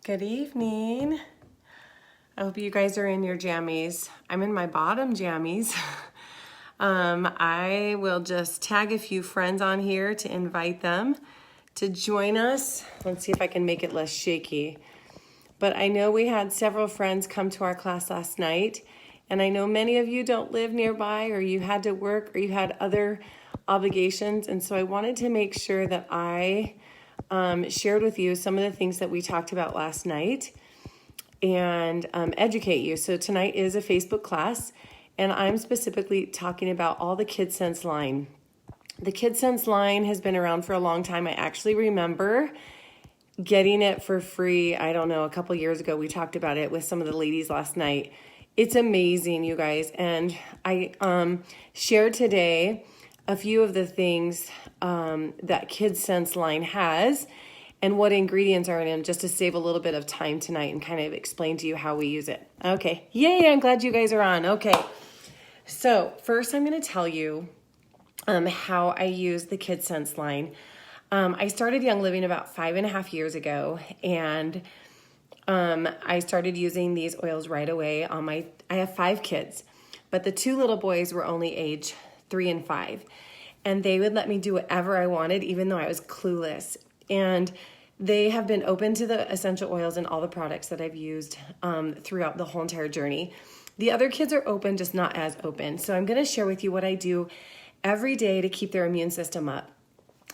Good evening. I hope you guys are in your jammies. I'm in my bottom jammies. I will just tag a few friends on here to invite them to join us. Let's see if I can make it less shaky. But I know we had several friends come to our class last night, and I know many of you don't live nearby, or you had to work, or you had other obligations, and so I wanted to make sure that I shared with you some of the things that we talked about last night and educate you. So tonight is a Facebook class, and I'm specifically talking about all the Kidscents line. The Kidscents line has been around for a long time. I actually remember getting it for free, I don't know, a couple years ago. We talked about it with some of the ladies last night. It's amazing, you guys. And I shared today a few of the things that Kidscents line has and what ingredients are in them, just to save a little bit of time tonight and kind of explain to you how we use it. Okay, yay, I'm glad you guys are on. Okay, so first I'm going to tell you how I use the Kidscents line. I started Young Living about 5.5 years ago, and I started using these oils right away I have 5 kids, but the 2 little boys were only age 3 and 5, and they would let me do whatever I wanted, even though I was clueless. And they have been open to the essential oils and all the products that I've used throughout the whole entire journey. The other kids are open, just not as open. So I'm going to share with you what I do every day to keep their immune system up.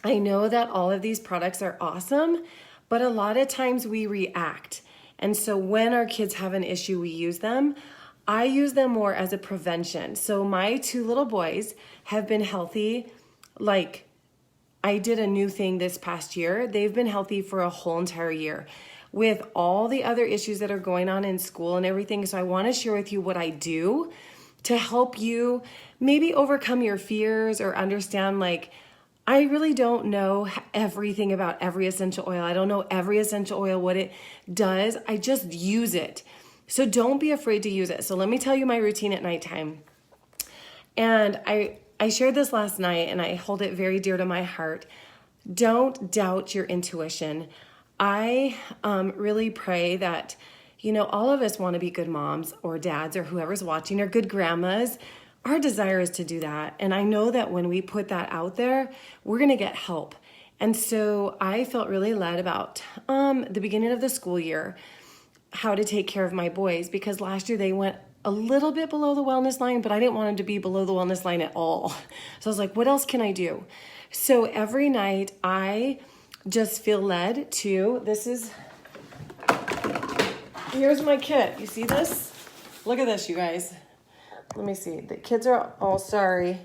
I know that all of these products are awesome, but a lot of times we react. And so when our kids have an issue, we use them. I use them more as a prevention. So my 2 little boys have been healthy. Like, I did a new thing this past year. They've been healthy for a whole entire year with all the other issues that are going on in school and everything. So I want to share with you what I do to help you maybe overcome your fears or understand, like, I really don't know everything about every essential oil. I don't know every essential oil, what it does. I just use it. So don't be afraid to use it. So let me tell you my routine at nighttime. And I shared this last night, and I hold it very dear to my heart. Don't doubt your intuition. I really pray that, all of us want to be good moms or dads or whoever's watching, or good grandmas. Our desire is to do that. And I know that when we put that out there, we're going to get help. And so I felt really led about the beginning of the school year, how to take care of my boys, because last year they went a little bit below the wellness line, but I didn't want them to be below the wellness line at all. So I was like, what else can I do? So every night I just feel led to, here's my kit. You see this? Look at this, you guys. Let me see. The kids are all sorry.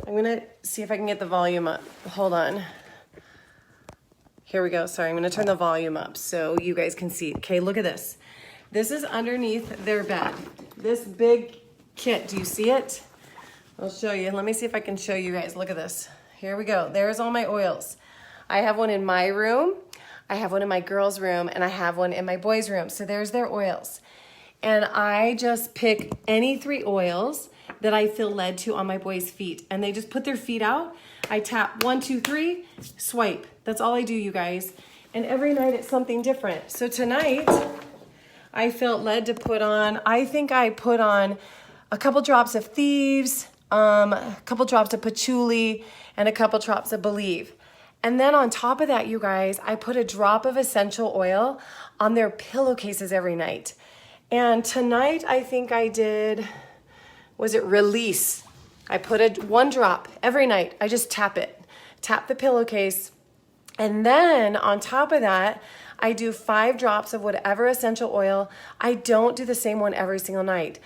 I'm going to see if I can get the volume up. Hold on. Here we go. Sorry, I'm going to turn the volume up so you guys can see. Okay, look at this. This is underneath their bed. This big kit, do you see it? I'll show you. Let me see if I can show you guys. Look at this. Here we go. There's all my oils. I have one in my room, I have one in my girls' room, and I have one in my boys' room. So there's their oils. And I just pick any 3 oils that I feel led to on my boys' feet. And they just put their feet out. I tap 1, 2, 3, swipe. That's all I do, you guys. And every night it's something different. So tonight, I felt led to put on, I think I put on a couple drops of Thieves, a couple drops of Patchouli, and a couple drops of Believe. And then on top of that, you guys, I put a drop of essential oil on their pillowcases every night. And tonight, I think I did, Release? I put 1 drop every night. I just tap the pillowcase. And then on top of that, I do 5 drops of whatever essential oil. I don't do the same one every single night.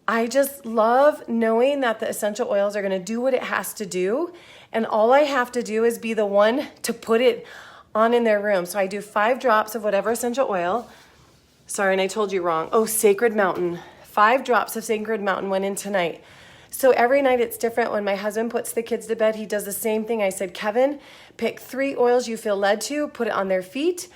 I just love knowing that the essential oils are going to do what it has to do. And all I have to do is be the one to put it on in their room. So I do 5 drops of whatever essential oil. Sorry, and I told you wrong. Oh, Sacred Mountain. 5 drops of Sacred Mountain went in tonight. So every night it's different. When my husband puts the kids to bed, he does the same thing. I said, Kevin, pick 3 oils you feel led to, put it on their feet,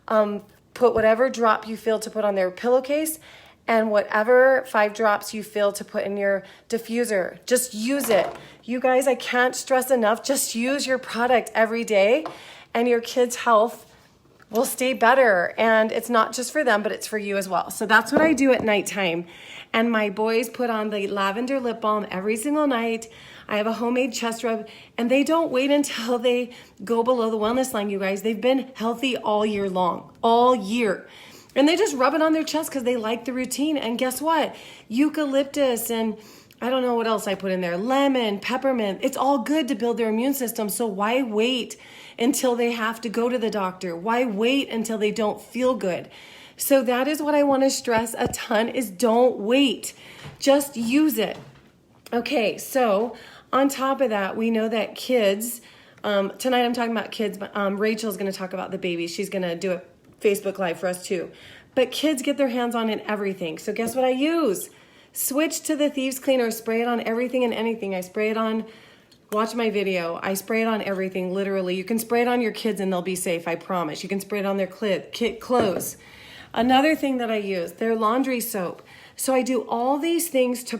put whatever drop you feel to put on their pillowcase, and whatever 5 drops you feel to put in your diffuser. Just use it. You guys, I can't stress enough, just use your product every day, and your kids' health will stay better. And it's not just for them, but it's for you as well. So that's what I do at nighttime. And my boys put on the lavender lip balm every single night. I have a homemade chest rub, and they don't wait until they go below the wellness line, you guys. They've been healthy all year long, all year. And they just rub it on their chest because they like the routine. And guess what? Eucalyptus and I don't know what else I put in there. Lemon, peppermint. It's all good to build their immune system. So why wait until they have to go to the doctor? Why wait until they don't feel good? So that is what I want to stress a ton is don't wait. Just use it. Okay, so on top of that, we know that kids, tonight I'm talking about kids, but Rachel's going to talk about the babies. She's going to do a Facebook Live for us too. But kids get their hands on in everything. So guess what I use? Switch to the Thieves Cleaner. Spray it on everything and anything. I spray it on, watch my video. I spray it on everything, literally. You can spray it on your kids and they'll be safe, I promise. You can spray it on their clothes. Another thing that I use, their laundry soap. So I do all these things to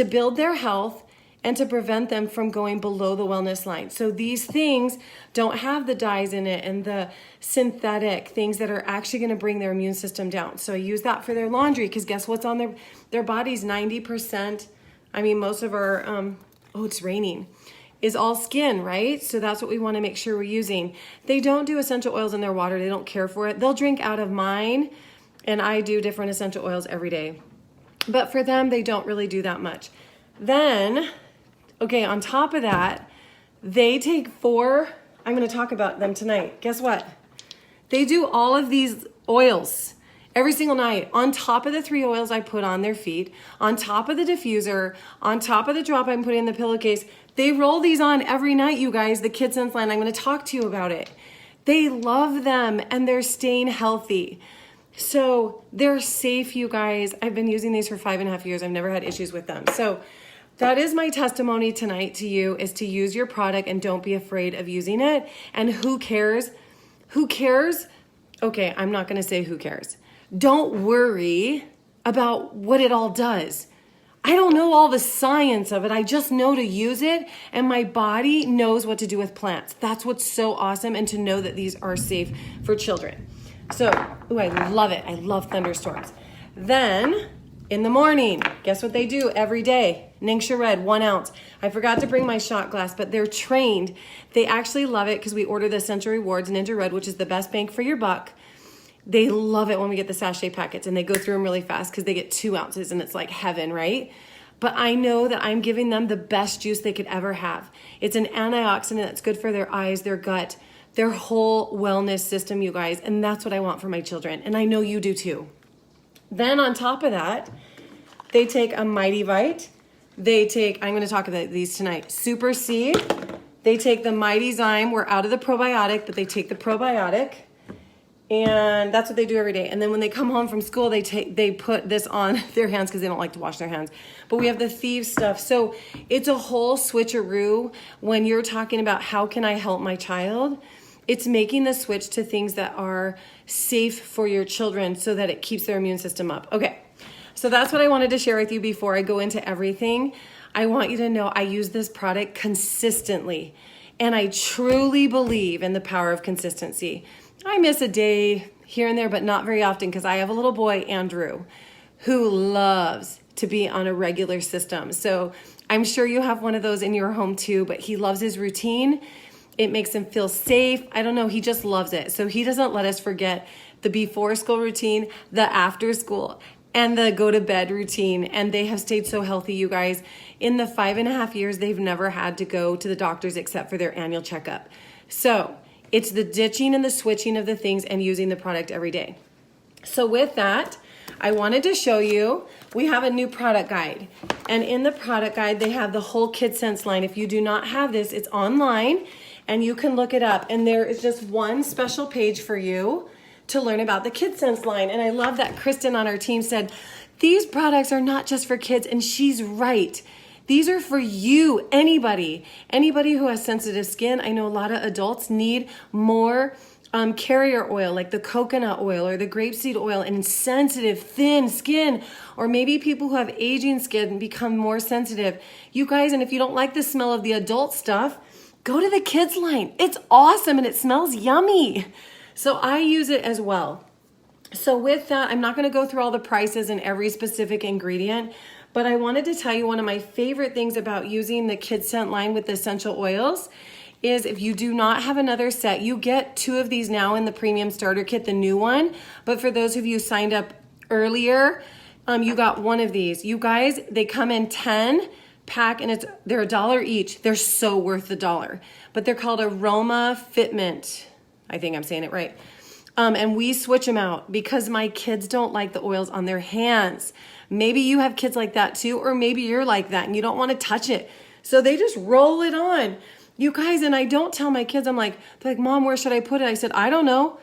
build their health and to prevent them from going below the wellness line. So these things don't have the dyes in it and the synthetic things that are actually going to bring their immune system down. So I use that for their laundry because guess what's on their bodies? 90%, I mean, most of our, oh, it's raining, is all skin, right? So that's what we want to make sure we're using. They don't do essential oils in their water. They don't care for it. They'll drink out of mine, and I do different essential oils every day. But for them, they don't really do that much. Then, okay, on top of that, they take 4, I'm going to talk about them tonight. Guess what? They do all of these oils every single night on top of the 3 oils I put on their feet, on top of the diffuser, on top of the drop I'm putting in the pillowcase. They roll these on every night, you guys, the Kidscents line. I'm going to talk to you about it. They love them and they're staying healthy. So they're safe, you guys. I've been using these for 5.5 years. I've never had issues with them. So that is my testimony tonight to you, is to use your product and don't be afraid of using it. And who cares? Who cares? Okay, I'm not going to say who cares. Don't worry about what it all does. I don't know all the science of it. I just know to use it, and my body knows what to do with plants. That's what's so awesome, and to know that these are safe for children. So, ooh, I love it. I love thunderstorms. Then, in the morning, guess what they do every day? Ningxia Red, 1 ounce. I forgot to bring my shot glass, but they're trained. They actually love it because we order the Essential Rewards Ninja Red, which is the best bang for your buck. They love it when we get the sachet packets, and they go through them really fast because they get 2 ounces and it's like heaven, right? But I know that I'm giving them the best juice they could ever have. It's an antioxidant that's good for their eyes, their gut, their whole wellness system, you guys. And that's what I want for my children. And I know you do too. Then on top of that, they take a Mighty Vite. They take, I'm going to talk about these tonight, Super C. They take the Mighty Zyme. We're out of the probiotic, but they take the probiotic. And that's what they do every day. And then when they come home from school, they put this on their hands because they don't like to wash their hands. But we have the Thieves stuff. So it's a whole switcheroo when you're talking about how can I help my child. It's making the switch to things that are safe for your children so that it keeps their immune system up. Okay, so that's what I wanted to share with you before I go into everything. I want you to know I use this product consistently, and I truly believe in the power of consistency. I miss a day here and there, but not very often because I have a little boy, Andrew, who loves to be on a regular system. So I'm sure you have one of those in your home too, but he loves his routine. It makes him feel safe. I don't know, he just loves it. So he doesn't let us forget the before school routine, the after school, and the go to bed routine. And they have stayed so healthy, you guys. In the 5.5 years, they've never had to go to the doctors except for their annual checkup. So it's the ditching and the switching of the things and using the product every day. So with that, I wanted to show you, we have a new product guide. And in the product guide, they have the whole Kidscents line. If you do not have this, it's online and you can look it up. And there is just one special page for you to learn about the Kidscents line. And I love that Kristen on our team said, these products are not just for kids, and she's right. These are for you, anybody who has sensitive skin. I know a lot of adults need more carrier oil, like the coconut oil or the grapeseed oil, and sensitive, thin skin, or maybe people who have aging skin become more sensitive. You guys, and if you don't like the smell of the adult stuff, go to the kids line. It's awesome and it smells yummy. So I use it as well. So with that, I'm not going to go through all the prices and every specific ingredient, but I wanted to tell you one of my favorite things about using the Kidscent line with the essential oils is if you do not have another set, you get 2 of these now in the premium starter kit, the new one. But for those of you signed up earlier, you got 1 of these. You guys, they come in 10 pack and they're $1 each. They're so worth the $1. But they're called Aroma Fitment. I think I'm saying it right. And we switch them out because my kids don't like the oils on their hands. Maybe you have kids like that too, or maybe you're like that and you don't want to touch it. So they just roll it on. You guys, and I don't tell my kids, they're like, Mom, where should I put it? I said, I don't know.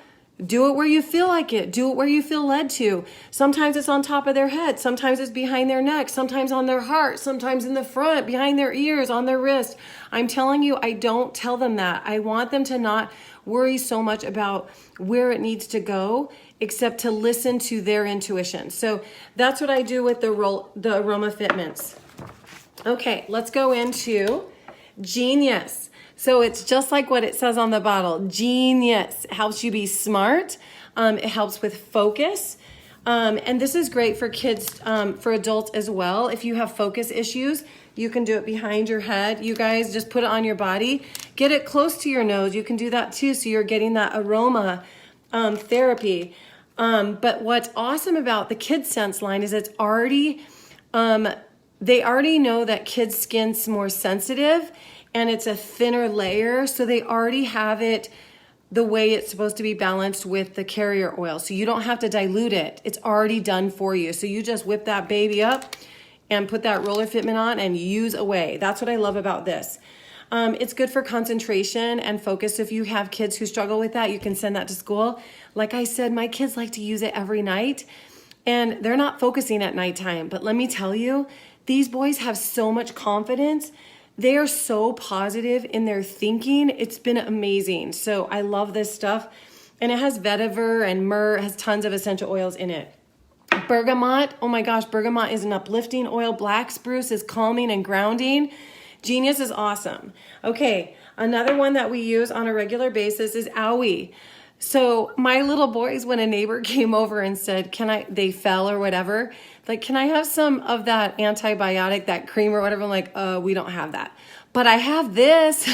Do it where you feel like it. Do it where you feel led to. Sometimes it's on top of their head. Sometimes it's behind their neck. Sometimes on their heart. Sometimes in the front, behind their ears, on their wrist. I'm telling you, I don't tell them that. I want them to not worry so much about where it needs to go, except to listen to their intuition. So that's what I do with the Aroma Fitments. Okay, let's go into Genius. So it's just like what it says on the bottle. Genius. It helps you be smart. It helps with focus. And this is great for kids, for adults as well. If you have focus issues, you can do it behind your head. You guys just put it on your body. Get it close to your nose. You can do that too, so you're getting that aroma therapy. But what's awesome about the Kidscents line is it's already, they already know that kids' skin's more sensitive and it's a thinner layer, so they already have it the way it's supposed to be balanced with the carrier oil. So you don't have to dilute it. It's already done for you. So you just whip that baby up and put that roller fitment on and use away. That's what I love about this. It's good for concentration and focus. If you have kids who struggle with that, you can send that to school. Like I said, my kids like to use it every night and they're not focusing at nighttime. But let me tell you, these boys have so much confidence. They are so positive in their thinking. It's been amazing. So I love this stuff. And it has vetiver and myrrh. It has tons of essential oils in it. Bergamot. Oh my gosh, bergamot is an uplifting oil. Black spruce is calming and grounding. Genius is awesome. Okay, another one that we use on a regular basis is Owie. So my little boys, when a neighbor came over and said, they fell or whatever, like, can I have some of that antibiotic, that cream or whatever? I'm like, we don't have that. But I have this.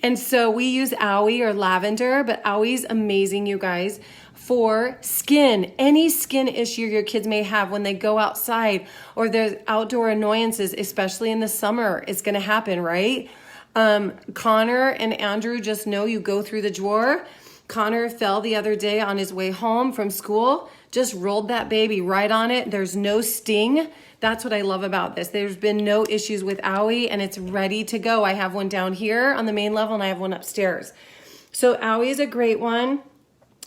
And so we use Owie or lavender, but Owie's amazing, you guys, for skin. Any skin issue your kids may have when they go outside or there's outdoor annoyances, especially in the summer, it's going to happen, right? Connor and Andrew just know you go through the drawer. Connor fell the other day on his way home from school, just rolled that baby right on it. There's no sting. That's what I love about this. There's been no issues with Owie and it's ready to go. I have one down here on the main level and I have one upstairs. So Owie is a great one.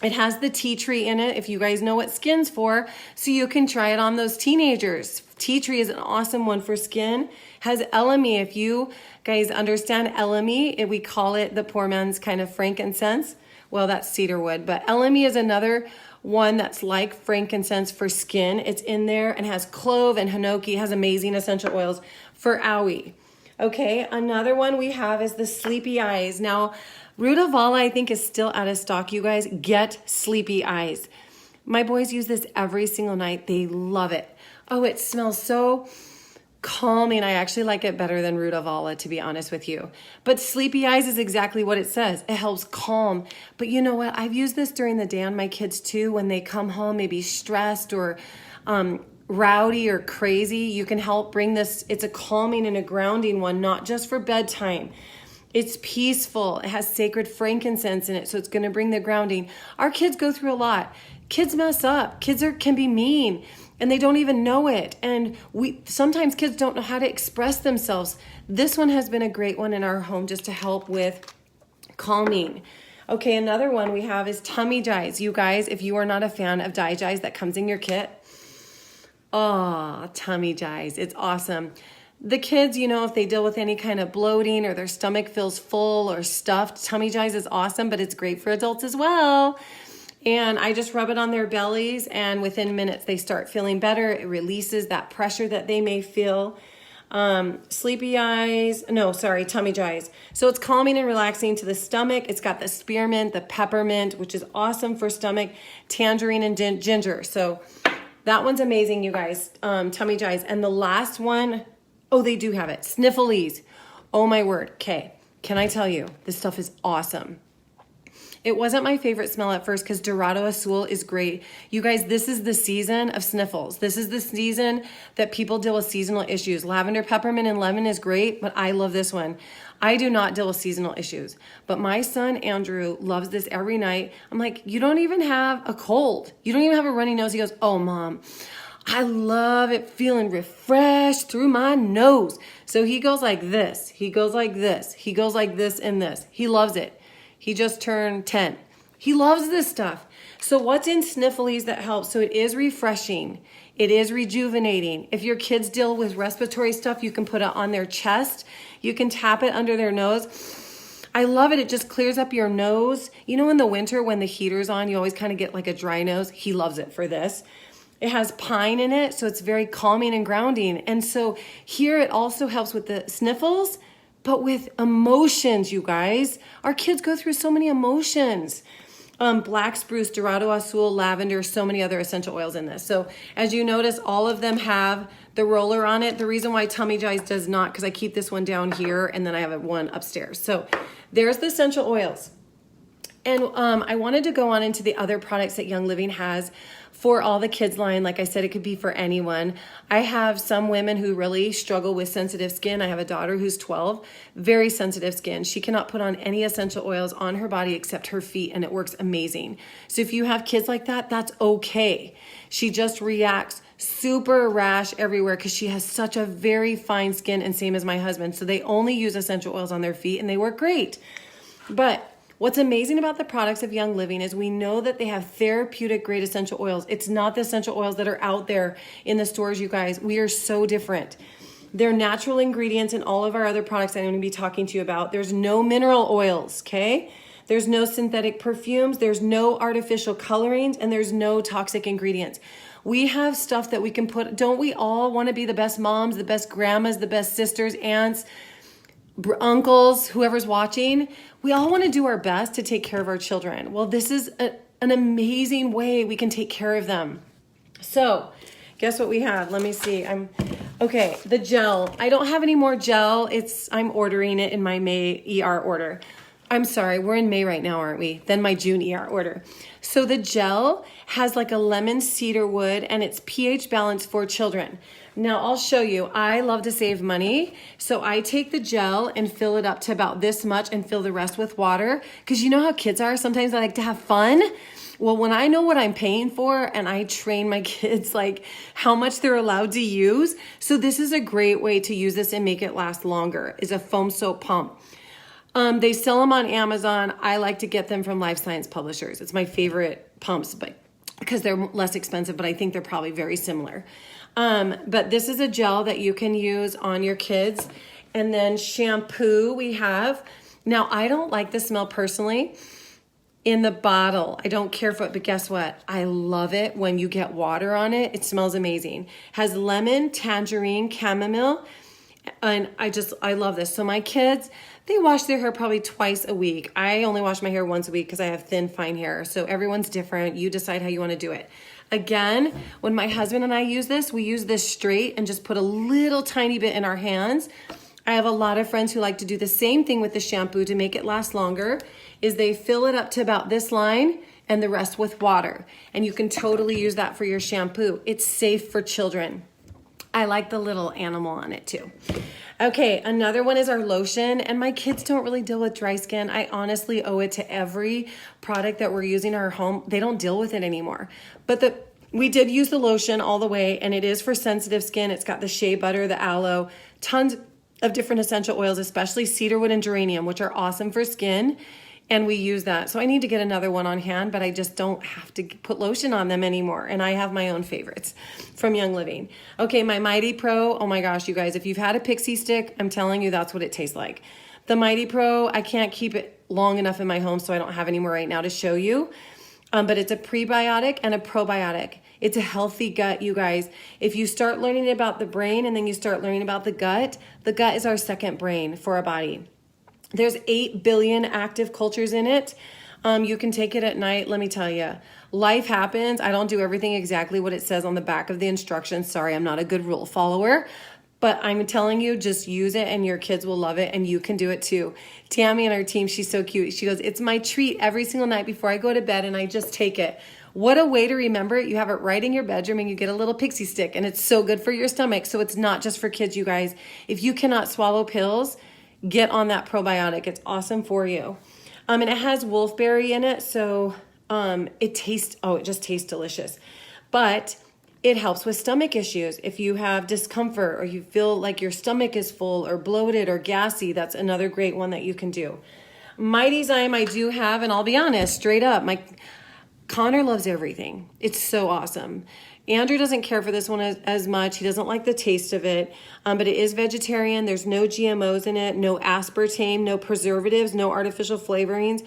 It has the tea tree in it, if you guys know what skin's for, so you can try it on those teenagers. Tea tree is an awesome one for skin. Has elemi. If you guys understand elemi, we call it the poor man's kind of frankincense. Well, that's cedarwood, but elemi is another one that's like frankincense for skin. It's in there and has clove and hinoki. It has amazing essential oils for Owie. Okay, another one we have is the Sleepy Eyes. Now, Rutavala, I think, is still out of stock. You guys, get Sleepy Eyes. My boys use this every single night. They love it. Oh, it smells so calming. I actually like it better than Rutavala, to be honest with you. But Sleepy Eyes is exactly what it says. It helps calm. But you know what? I've used this during the day on my kids too. When they come home, maybe stressed or rowdy or crazy, you can help bring this. It's a calming and a grounding one, not just for bedtime. It's peaceful. It has sacred frankincense in it, so it's going to bring the grounding. Our kids go through a lot. Kids mess up. Kids can be mean, and they don't even know it. And sometimes kids don't know how to express themselves. This one has been a great one in our home just to help with calming. Okay, another one we have is Tummy Jies. You guys, if you are not a fan of Digize that comes in your kit, Tummy Jies. It's awesome. The kids, you know, if they deal with any kind of bloating or their stomach feels full or stuffed, Tummy Jies is awesome, but it's great for adults as well. And I just rub it on their bellies, and within minutes they start feeling better. It releases that pressure that they may feel. Sleepy eyes, no, sorry, tummy jies. So it's calming and relaxing to the stomach. It's got the spearmint, the peppermint, which is awesome for stomach, tangerine and ginger. So that one's amazing, you guys, tummy jies. And the last one, oh, they do have it, sniffles. Oh my word, okay. Can I tell you, this stuff is awesome. It wasn't my favorite smell at first because Dorado Azul is great. You guys, this is the season of sniffles. This is the season that people deal with seasonal issues. Lavender, peppermint, and lemon is great, but I love this one. I do not deal with seasonal issues, but my son, Andrew, loves this every night. I'm like, you don't even have a cold. You don't even have a runny nose. He goes, oh, Mom, I love it feeling refreshed through my nose. So he goes like this. He goes like this. He goes like this and this. He loves it. He just turned 10. He loves this stuff. So what's in Sniffles that helps? So it is refreshing. It is rejuvenating. If your kids deal with respiratory stuff, you can put it on their chest. You can tap it under their nose. I love it. It just clears up your nose. You know, in the winter when the heater's on, you always kind of get like a dry nose. He loves it for this. It has pine in it, so it's very calming and grounding. And so here it also helps with the sniffles, but with emotions, you guys. Our kids go through so many emotions. Black spruce, Dorado Azul, lavender, so many other essential oils in this. So as you notice, all of them have the roller on it. The reason why Tummy Jies does not, because I keep this one down here and then I have one upstairs. So there's the essential oils. And I wanted to go on into the other products that Young Living has for all the kids line. Like I said, it could be for anyone. I have some women who really struggle with sensitive skin. I have a daughter who's 12, very sensitive skin. She cannot put on any essential oils on her body except her feet, and it works amazing. So if you have kids like that, that's okay. She just reacts super rash everywhere because she has such a very fine skin, and same as my husband. So they only use essential oils on their feet and they work great. But what's amazing about the products of Young Living is we know that they have therapeutic grade essential oils. It's not the essential oils that are out there in the stores, you guys. We are so different. They're natural ingredients in all of our other products I'm going to be talking to you about. There's no mineral oils, okay? There's no synthetic perfumes. There's no artificial colorings, and there's no toxic ingredients. We have stuff that we can put. Don't we all want to be the best moms, the best grandmas, the best sisters, aunts, uncles, whoever's watching? We all want to do our best to take care of our children. Well, this is an amazing way we can take care of them. So guess what we have? Let me see. Okay, the gel. I don't have any more gel. I'm ordering it in my May ER order. I'm sorry, we're in May right now, aren't we? Then my June ER order. So the gel has like a lemon cedar wood, and it's pH balanced for children. Now I'll show you. I love to save money. So I take the gel and fill it up to about this much and fill the rest with water. Because you know how kids are. Sometimes they like to have fun. Well, when I know what I'm paying for and I train my kids like how much they're allowed to use. So this is a great way to use this and make it last longer, is a foam soap pump. They sell them on Amazon. I like to get them from Life Science Publishers. It's my favorite pumps, but because they're less expensive, but I think they're probably very similar. But this is a gel that you can use on your kids. And then shampoo we have. Now, I don't like the smell personally in the bottle. I don't care for it, but guess what? I love it when you get water on it. It smells amazing. Has lemon, tangerine, chamomile. And I love this. So my kids, they wash their hair probably twice a week. I only wash my hair once a week because I have thin, fine hair. So everyone's different. You decide how you want to do it. Again, when my husband and I use this, we use this straight and just put a little tiny bit in our hands. I have a lot of friends who like to do the same thing with the shampoo to make it last longer, is they fill it up to about this line and the rest with water. And you can totally use that for your shampoo. It's safe for children. I like the little animal on it too. Okay, another one is our lotion, and my kids don't really deal with dry skin. I honestly owe it to every product that we're using in our home. They don't deal with it anymore. But we did use the lotion all the way, and it is for sensitive skin. It's got the shea butter, the aloe, tons of different essential oils, especially cedarwood and geranium, which are awesome for skin. And we use that. So I need to get another one on hand, but I just don't have to put lotion on them anymore. And I have my own favorites from Young Living. Okay, my Mighty Pro. Oh my gosh, you guys, if you've had a pixie stick, I'm telling you that's what it tastes like. The Mighty Pro, I can't keep it long enough in my home, so I don't have any more right now to show you. But it's a prebiotic and a probiotic. It's a healthy gut, you guys. If you start learning about the brain and then you start learning about the gut is our second brain for our body. There's 8 billion active cultures in it. You can take it at night. Let me tell you, life happens. I don't do everything exactly what it says on the back of the instructions. Sorry, I'm not a good rule follower. But I'm telling you, just use it and your kids will love it and you can do it too. Tammy and our team, she's so cute. She goes, it's my treat every single night before I go to bed and I just take it. What a way to remember it. You have it right in your bedroom and you get a little pixie stick and it's so good for your stomach. So it's not just for kids, you guys. If you cannot swallow pills, get on that probiotic. It's awesome for you. And it has wolfberry in it. So it just tastes delicious. But it helps with stomach issues. If you have discomfort or you feel like your stomach is full or bloated or gassy, that's another great one that you can do. Mighty Zyme I do have, and I'll be honest, straight up, Connor loves everything. It's so awesome. Andrew doesn't care for this one as much. He doesn't like the taste of it, but it is vegetarian. There's no GMOs in it, no aspartame, no preservatives, no artificial flavorings.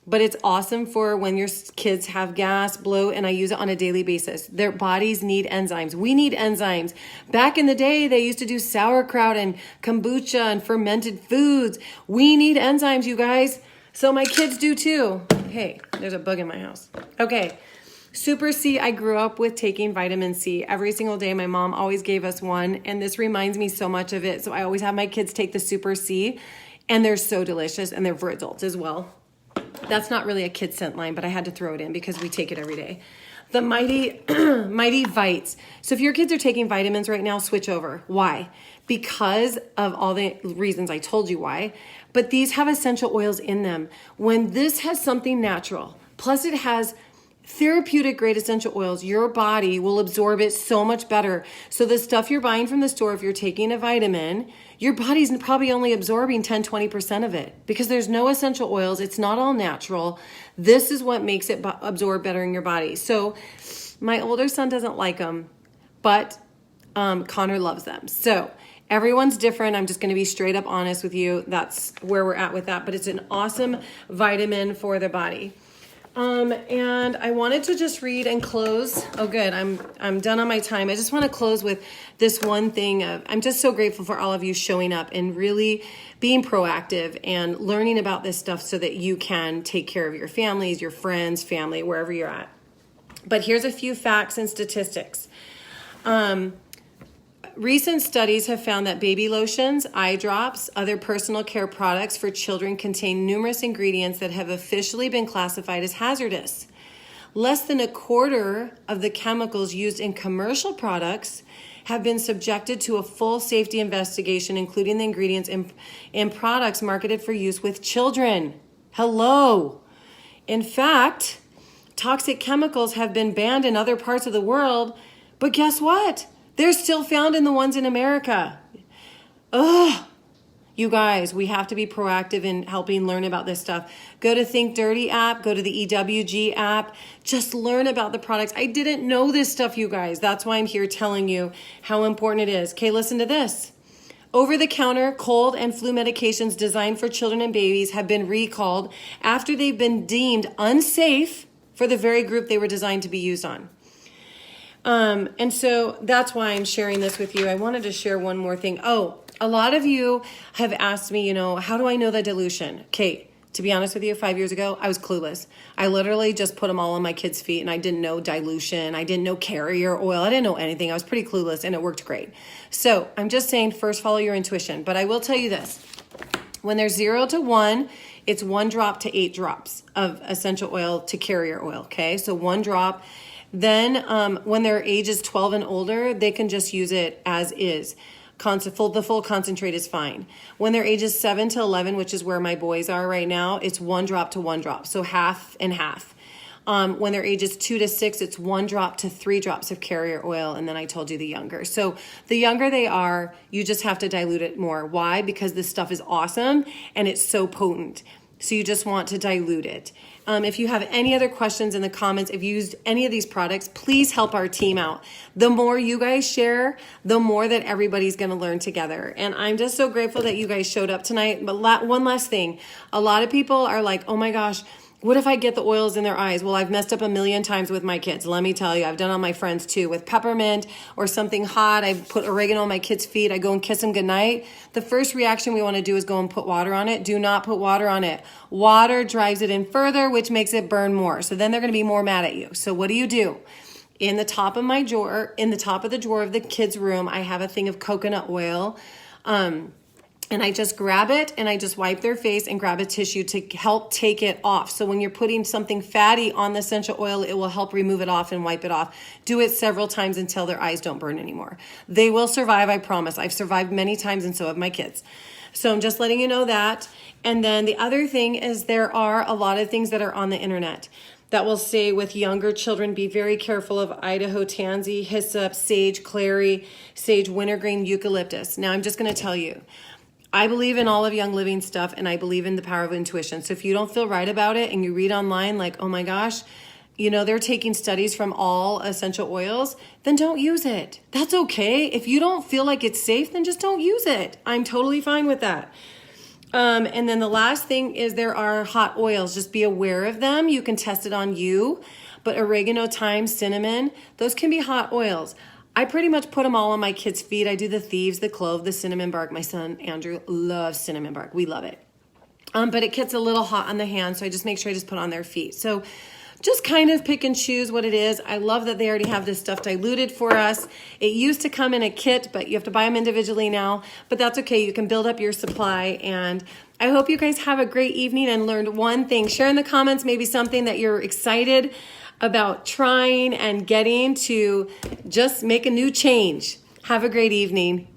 But it's awesome for when your kids have gas, bloat, and I use it on a daily basis. Their bodies need enzymes. We need enzymes. Back in the day, they used to do sauerkraut and kombucha and fermented foods. We need enzymes, you guys. So my kids do too. Hey, there's a bug in my house. Okay, Super C, I grew up with taking vitamin C every single day. My mom always gave us one, and this reminds me so much of it. So I always have my kids take the Super C, and they're so delicious, and they're for adults as well. That's not really a Kidscent line, but I had to throw it in because we take it every day. The Mighty Vites. So if your kids are taking vitamins right now, switch over. Why? Because of all the reasons I told you why. But these have essential oils in them. When this has something natural, plus it has therapeutic grade essential oils, your body will absorb it so much better. So the stuff you're buying from the store, if you're taking a vitamin, your body's probably only absorbing 10-20% of it because there's no essential oils. It's not all natural. This is what makes it absorb better in your body. So my older son doesn't like them, but Connor loves them. So everyone's different. I'm just going to be straight up honest with you. That's where we're at with that. But it's an awesome vitamin for the body. And I wanted to just read and close. Oh, good. I'm done on my time. I just want to close with this one thing. I'm just so grateful for all of you showing up and really being proactive and learning about this stuff so that you can take care of your families, your friends, family, wherever you're at. But here's a few facts and statistics. Recent studies have found that baby lotions, eye drops, other personal care products for children contain numerous ingredients that have officially been classified as hazardous. Less than a quarter of the chemicals used in commercial products have been subjected to a full safety investigation, including the ingredients in products marketed for use with children. Hello. In fact, toxic chemicals have been banned in other parts of the world, but guess what? They're still found in the ones in America. Ugh. You guys, we have to be proactive in helping learn about this stuff. Go to Think Dirty app, go to the EWG app. Just learn about the products. I didn't know this stuff, you guys. That's why I'm here telling you how important it is. Okay, listen to this. Over-the-counter cold and flu medications designed for children and babies have been recalled after they've been deemed unsafe for the very group they were designed to be used on. And so that's why I'm sharing this with you. I wanted to share one more thing. Oh, a lot of you have asked me, how do I know the dilution? Okay, to be honest with you, 5 years ago, I was clueless. I literally just put them all on my kids' feet and I didn't know dilution. I didn't know carrier oil. I didn't know anything. I was pretty clueless and it worked great. So I'm just saying, first follow your intuition. But I will tell you this. When there's 0 to 1, it's 1 drop to 8 drops of essential oil to carrier oil, okay? So 1 drop. Then when their age is 12 and older, they can just use it as is. The full concentrate is fine. When their age is 7 to 11, which is where my boys are right now, it's 1 drop to 1 drop. So half and half. When their age is 2 to 6, it's 1 drop to 3 drops of carrier oil. And then I told you the younger. So the younger they are, you just have to dilute it more. Why? Because this stuff is awesome and it's so potent. So you just want to dilute it. If you have any other questions in the comments, if you used any of these products, please help our team out. The more you guys share, the more that everybody's going to learn together. And I'm just so grateful that you guys showed up tonight. But one last thing, a lot of people are like, oh my gosh, What if I get the oils in their eyes? Well, I've messed up a million times with my kids. Let me tell you, I've done on my friends too. With peppermint or something hot, I put oregano on my kids' feet. I go and kiss them goodnight. The first reaction we want to do is go and put water on it. Do not put water on it. Water drives it in further, which makes it burn more. So then they're going to be more mad at you. So what do? In the top of my drawer, in the top of the drawer of the kids' room, I have a thing of coconut oil. And I just grab it and I just wipe their face and grab a tissue to help take it off. So when you're putting something fatty on the essential oil, it will help remove it off and wipe it off. Do it several times until their eyes don't burn anymore. They will survive, I promise. I've survived many times and so have my kids. So I'm just letting you know that. And then the other thing is there are a lot of things that are on the internet that will say with younger children, be very careful of Idaho tansy, hyssop, sage, clary, sage, wintergreen, eucalyptus. Now I'm just going to tell you, I believe in all of Young Living stuff and I believe in the power of intuition. So if you don't feel right about it and you read online like, oh my gosh, they're taking studies from all essential oils, then don't use it. That's okay. If you don't feel like it's safe, then just don't use it. I'm totally fine with that. And then the last thing is there are hot oils. Just be aware of them. You can test it on you. But oregano, thyme, cinnamon, those can be hot oils. I pretty much put them all on my kids' feet. I do the thieves, the clove, the cinnamon bark. My son, Andrew, loves cinnamon bark. We love it. But it gets a little hot on the hand, so I just make sure I just put on their feet. So just kind of pick and choose what it is. I love that they already have this stuff diluted for us. It used to come in a kit, but you have to buy them individually now. But that's okay. You can build up your supply. And I hope you guys have a great evening and learned one thing. Share in the comments maybe something that you're excited about trying and getting to just make a new change. Have a great evening.